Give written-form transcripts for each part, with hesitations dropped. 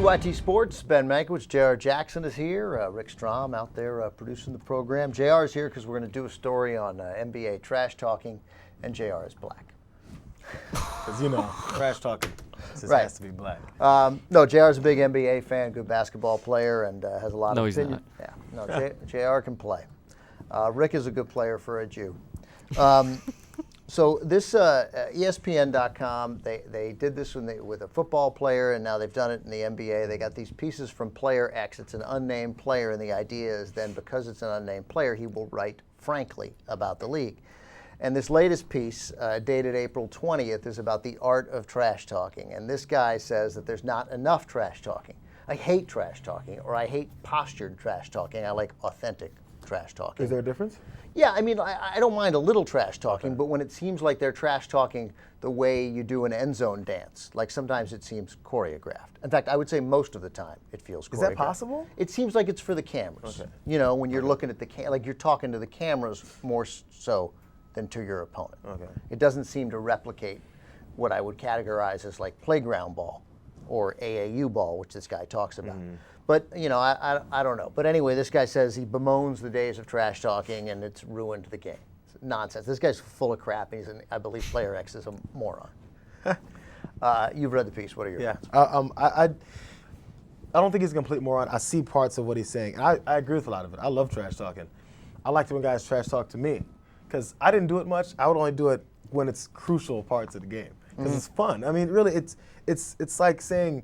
PYT Sports, Ben Mankiewicz, Jayar Jackson is here. Rick Strom out there producing the program. Jayar is here because we're going to do a story on NBA trash talking, and Jayar is black. Because, you know, trash talking just Right. has to be black. No, Jayar's a big NBA fan, good basketball player, and has a lot of he's opinion. not. Yeah, no, Jayar can play. Rick is a good player for a Jew. So this ESPN.com, they did this with a football player, and now they've done it in the NBA. They got these pieces from player X. It's an unnamed player, and the idea is then because it's an unnamed player, he will write frankly about the league. And this latest piece, dated April 20th, is about the art of trash talking. And this guy says that there's not enough trash talking. I hate trash talking, or I hate postured trash talking. I like authentic trash talking. Is there a difference? Yeah, I mean, I don't mind a little trash talking, but when it seems like they're trash talking the way you do an end zone dance, like sometimes it seems choreographed. In fact, I would say most of the time it feels choreographed. Is that possible? It seems like it's for the cameras. Okay. You know, when you're looking at like you're talking to the cameras more so than to your opponent. Okay. It doesn't seem to replicate what I would categorize as like playground ball or AAU ball, which this guy talks about. But, you know, I don't know. But anyway, this guy says he bemoans the days of trash talking and it's ruined the game. It's nonsense. This guy's full of crap. I believe Player X is a moron. You've read the piece. What are your thoughts? I don't think he's a complete moron. I see parts of what he's saying. And I agree with a lot of it. I love trash talking. I like it when guys trash talk to me. Because I didn't do it much. I would only do it when it's crucial parts of the game. Because it's fun. I mean, really, it's like saying,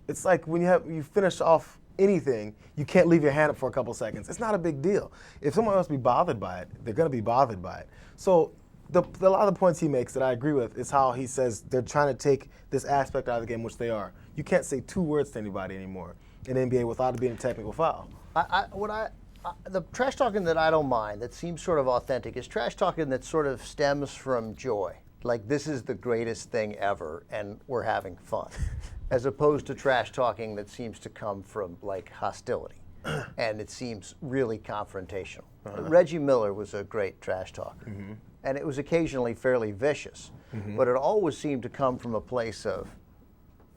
it's like when you finish off anything, you can't leave your hand up for a couple seconds. It's not a big deal. If someone else be bothered by it, they're going to be bothered by it. So a lot of the points he makes that I agree with is how he says they're trying to take this aspect out of the game, which they are. You can't say two words to anybody anymore in the NBA without it being a technical foul. The trash talking that I don't mind, that seems sort of authentic, is trash talking that sort of stems from joy. Like, this is the greatest thing ever, and we're having fun. As opposed to trash talking that seems to come from, like, hostility. And it seems really confrontational. Reggie Miller was a great trash talker. And it was occasionally fairly vicious. But it always seemed to come from a place of,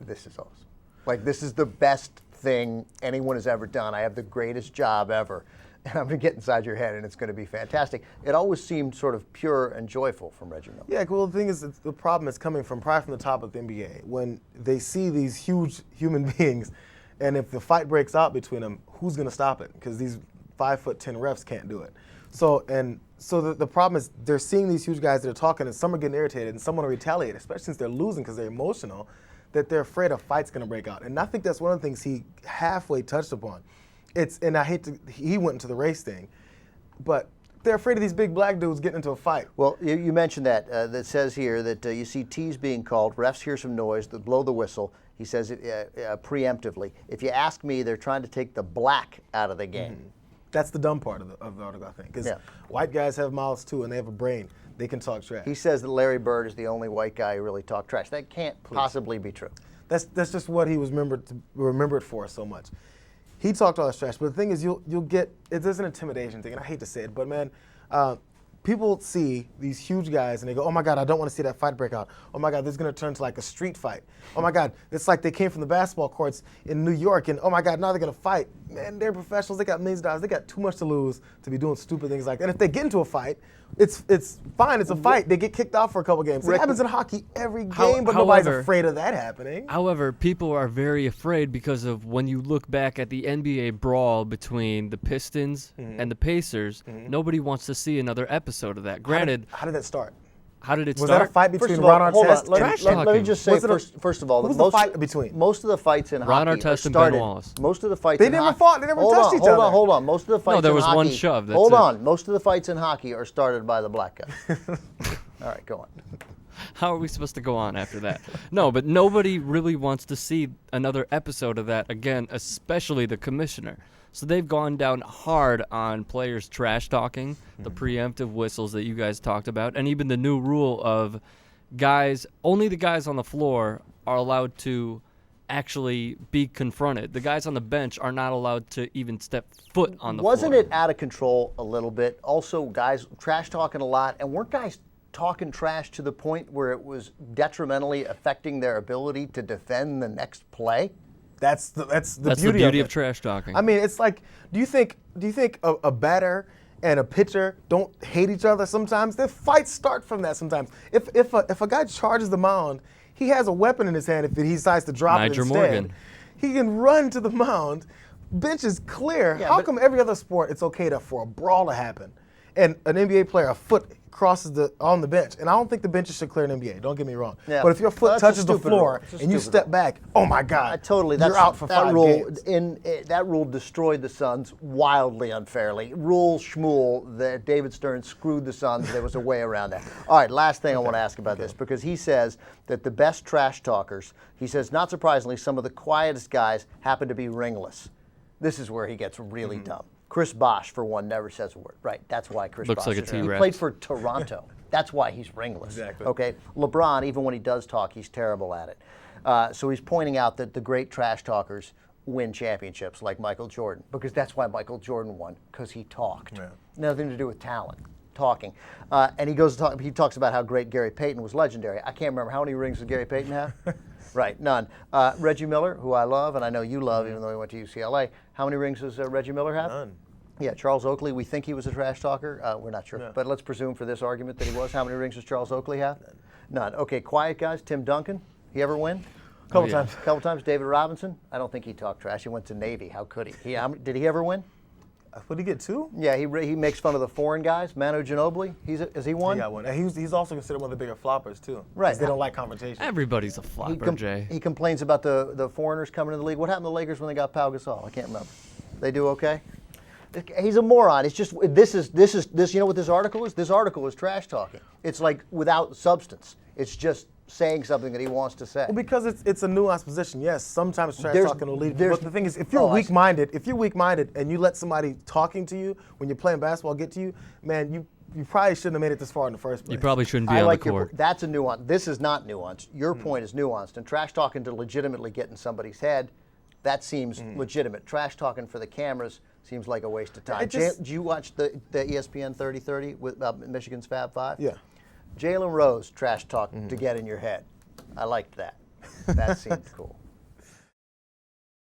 this is awesome. Like, this is the best thing anyone has ever done. I have the greatest job ever. And I'm going to get inside your head, and it's going to be fantastic. It always seemed sort of pure and joyful from Reggie Miller. Yeah, well, the thing is, the problem is coming from probably from the top of the NBA. When they see these huge human beings, and if the fight breaks out between them, who's going to stop it? Because these 5'10" refs can't do it. So the problem is they're seeing these huge guys that are talking, and some are getting irritated, and some want to retaliate, especially since they're losing because they're emotional, that they're afraid a fight's going to break out. And I think that's one of the things he halfway touched upon. And I hate to, he went into the race thing, but they're afraid of these big black dudes getting into a fight. Well, you mentioned that. That says here that you see T's being called, refs hear some noise, they blow the whistle. He says it preemptively. If you ask me, they're trying to take the black out of the game. That's the dumb part of the article, I think, because white guys have mouths too, and they have a brain. They can talk trash. He says that Larry Bird is the only white guy who really talked trash. That can't possibly be true. That's just what he was remembered for so much. He talked all this trash, but the thing is, you'll get, there's an intimidation thing, and I hate to say it, but man, people see these huge guys and they go, oh my God, I don't want to see that fight break out. Oh my God, this is going to turn to like a street fight. Oh my God, it's like they came from the basketball courts in New York, and oh my God, now they're going to fight. Man, they're professionals, they got millions of dollars, they got too much to lose to be doing stupid things like that. And if they get into a fight, it's fine, it's a fight. They get kicked out for a couple games. It happens in hockey every game, but nobody's afraid of that happening. However, people are very afraid because of when you look back at the NBA brawl between the Pistons and the Pacers, nobody wants to see another episode of that. Granted, how did that start? How did it Was start? that a fight between Ron Ron Artest Artest? Let me just say, first of all, who's the fight between? Most of the fights in Ron hockey Artest and started. Ben Wallace. Most of the fights. They in never hockey, fought. They never touched each other. Hold on. Most of the fights. No, there was in hockey, one shove. That's hold it. on. Most of the fights in hockey are started by the black guy. All right, go on. How are we supposed to go on after that? No, but nobody really wants to see another episode of that again, especially the commissioner. So they've gone down hard on players trash talking, the preemptive whistles that you guys talked about, and even the new rule of only the guys on the floor are allowed to actually be confronted. The guys on the bench are not allowed to even step foot on the floor. Wasn't it out of control a little bit? Also, guys trash talking a lot, and weren't guys talking trash to the point where it was detrimentally affecting their ability to defend the next play? That's the beauty of of trash talking. I mean, it's like, do you think a batter and a pitcher don't hate each other sometimes? Their fights start from that sometimes. If a guy charges the mound, he has a weapon in his hand if he decides to drop it Nigel instead. Morgan. He can run to the mound. Bench is clear. Yeah, How but- come every other sport it's okay for a brawl to happen, and an NBA player a foot crosses on the bench? And I don't think the benches should clear an NBA. Don't get me wrong. Yeah. But if your foot That's a touches the stupid floor rule. It's a and you stupid step rule. back, oh my God, Totally. you're out for that 5 rule games. that rule destroyed the Suns wildly unfairly. Rule schmool that David Stern screwed the Suns. There was a way around that. All right, last thing I want to ask about this, because he says that the best trash talkers, he says, not surprisingly, some of the quietest guys happen to be ringless. This is where he gets really dumb. Chris Bosh, for one, never says a word. Right, that's why Chris Looks Bosh like a is ringless. He T-Rex. played for Toronto. That's why he's ringless. Exactly. Okay, LeBron, even when he does talk, he's terrible at it. So he's pointing out that the great trash talkers win championships, like Michael Jordan, because that's why Michael Jordan won, because he talked. Yeah. Nothing to do with talent, talking. And he goes to talk, he talks about how great Gary Payton was legendary. I can't remember how many rings did Gary Payton have. Right, none. Reggie Miller, who I love, and I know you love, even though he went to UCLA. How many rings does Reggie Miller have? None. Yeah, Charles Oakley, we think he was a trash talker. We're not sure. No. But let's presume for this argument that he was. How many rings does Charles Oakley have? None. Okay, quiet guys. Tim Duncan, he ever win? Couple yeah. times. Couple times. David Robinson, I don't think he talked trash. He went to Navy. How could he? Did he ever win? Would he get 2? Yeah, he makes fun of the foreign guys. Manu Ginobili, is he one? He got 1. And he's also considered one of the bigger floppers too. 'Cause Right. They don't like confrontation. Everybody's a flopper, Jay. He complains about the foreigners coming to the league. What happened to the Lakers when they got Pau Gasol? I can't remember. They do okay? He's a moron. It's just this. You know what this article is? This article is trash talking. It's like without substance. It's just saying something that he wants to say. Well, because it's a nuanced position. Yes, sometimes trash There's- talking will lead. there's- But the thing is, if you're Oh, I see. weak-minded, and you let somebody talking to you when you're playing basketball get to you, man, you probably shouldn't have made it this far in the first place. You probably shouldn't be I on like the your. court. That's a nuance. This is not nuanced. Your point is nuanced, and trash talking to legitimately get in somebody's head, that seems legitimate. Trash talking for the cameras seems like a waste of time. It just- Did you watch the ESPN 30-30 with Michigan's Fab Five? Yeah. Jalen Rose trash talk to get in your head. I liked that. That seemed cool.